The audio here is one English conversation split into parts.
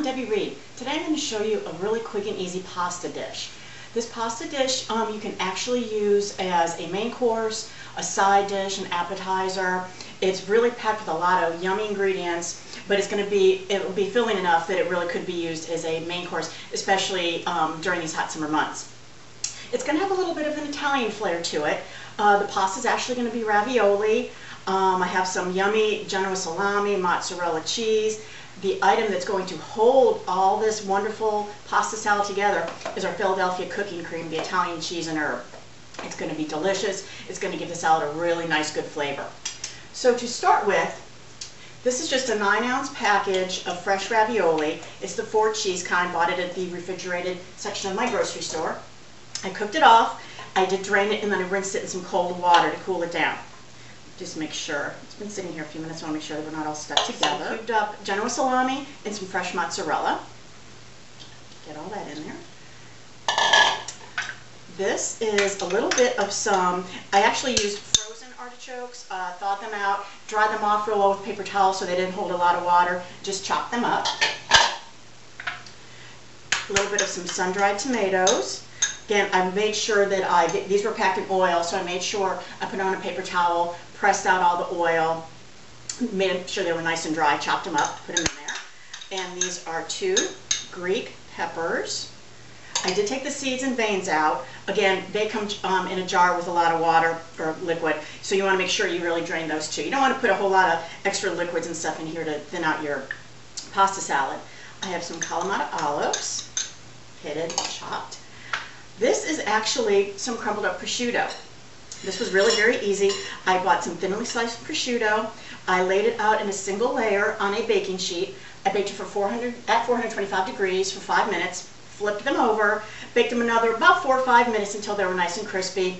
I'm Debbie Reed. Today I'm going to show you a really quick and easy pasta dish. This pasta dish you can actually use as a main course, a side dish, an appetizer. It's really packed with a lot of yummy ingredients, but it will be filling enough that it really could be used as a main course, especially during these hot summer months. It's going to have a little bit of an Italian flair to it. The pasta is actually going to be ravioli. I have some yummy Genoa salami, mozzarella cheese. The item that's going to hold all this wonderful pasta salad together is our Philadelphia cooking cream, the Italian cheese and herb. It's going to be delicious. It's going to give the salad a really nice, good flavor. So to start with, this is just a 9-ounce package of fresh ravioli. It's the 4 cheese kind. Bought it at the refrigerated section of my grocery store. I cooked it off. I did drain it and then I rinsed it in some cold water to cool it down. Just make sure. It's been sitting here a few minutes. I want to make sure that we're not all stuck together. Some cubed up Genoa salami and some fresh mozzarella. Get all that in there. This is a little bit of I actually used frozen artichokes, thawed them out, dried them off real well with paper towel so they didn't hold a lot of water. Just chopped them up. A little bit of some sun-dried tomatoes. Again, I made sure that these were packed in oil, so I made sure I put on a paper towel, pressed out all the oil, made sure they were nice and dry, chopped them up, put them in there. And these are 2 Greek peppers. I did take the seeds and veins out. Again, they come in a jar with a lot of water or liquid, so you want to make sure you really drain those too. You don't want to put a whole lot of extra liquids and stuff in here to thin out your pasta salad. I have some Kalamata olives, pitted, chopped. This is actually some crumbled up prosciutto. This was really very easy. I bought some thinly sliced prosciutto. I laid it out in a single layer on a baking sheet. I baked it at 425 degrees for 5 minutes, flipped them over, baked them another about 4 or 5 minutes until they were nice and crispy.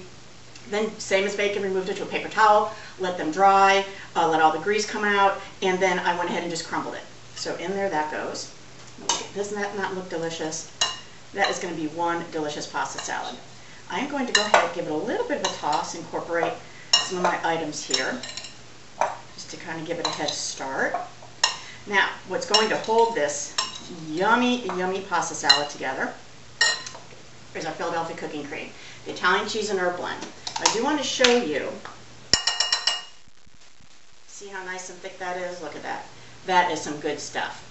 Then, same as bacon, removed it to a paper towel, let them dry, let all the grease come out, and then I went ahead and just crumbled it. So in there that goes. Doesn't that not look delicious? That is going to be one delicious pasta salad. I'm going to go ahead and give it a little bit of a toss, incorporate some of my items here, just to kind of give it a head start. Now, what's going to hold this yummy, yummy pasta salad together is our Philadelphia cooking cream, the Italian cheese and herb blend. I do want to show you, see how nice and thick that is? Look at that. That is some good stuff.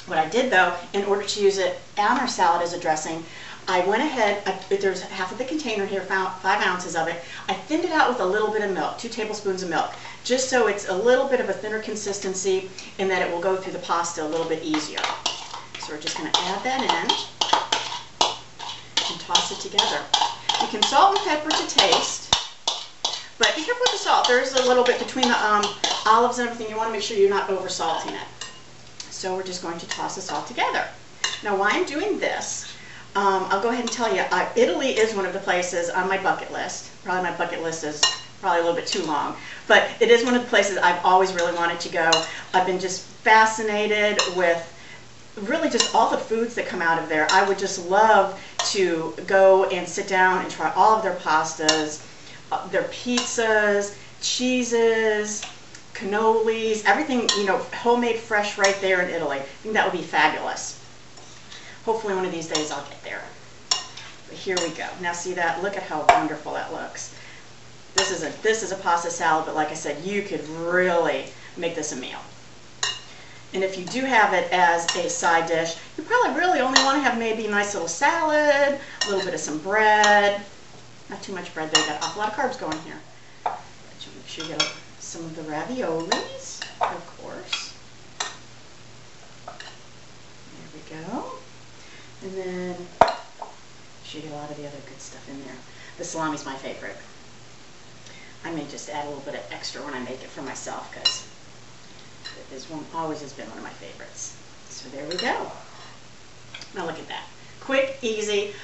What I did though, in order to use it on our salad as a dressing, I went ahead, there's half of the container here, 5 ounces of it. I thinned it out with a little bit of milk, 2 tablespoons of milk, just so it's a little bit of a thinner consistency and that it will go through the pasta a little bit easier. So we're just going to add that in and toss it together. You can salt and pepper to taste, but be careful with the salt. There's a little bit between the olives and everything. You want to make sure you're not over salting it. So we're just going to toss this all together. Now while I'm doing this, I'll go ahead and tell you, Italy is one of the places on my bucket list. Probably my bucket list is probably a little bit too long, but it is one of the places I've always really wanted to go. I've been just fascinated with really just all the foods that come out of there. I would just love to go and sit down and try all of their pastas, their pizzas, cheeses, cannolis, everything, you know, homemade fresh right there in Italy. I think that would be fabulous. Hopefully one of these days I'll get there. But here we go. Now see that? Look at how wonderful that looks. This is a pasta salad, but like I said, you could really make this a meal. And if you do have it as a side dish, you probably really only want to have maybe a nice little salad, a little bit of some bread. Not too much bread there. You got an awful lot of carbs going here. But you make sure you get some of the raviolis, of course. There we go. And then should get a lot of the other good stuff in there. The salami's my favorite. I may just add a little bit of extra when I make it for myself because it is always has been one of my favorites. So there we go. Now look at that. Quick, easy.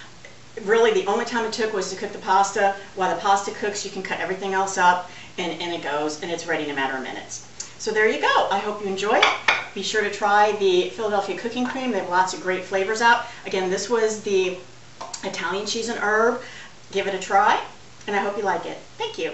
Really the only time it took was to cook the pasta. While the pasta cooks, you can cut everything else up and it goes and it's ready in a matter of minutes. So there you go. I hope you enjoy it. Be sure to try the Philadelphia cooking cream. They have lots of great flavors out. Again, this was the Italian cheese and herb. Give it a try and I hope you like it. Thank you.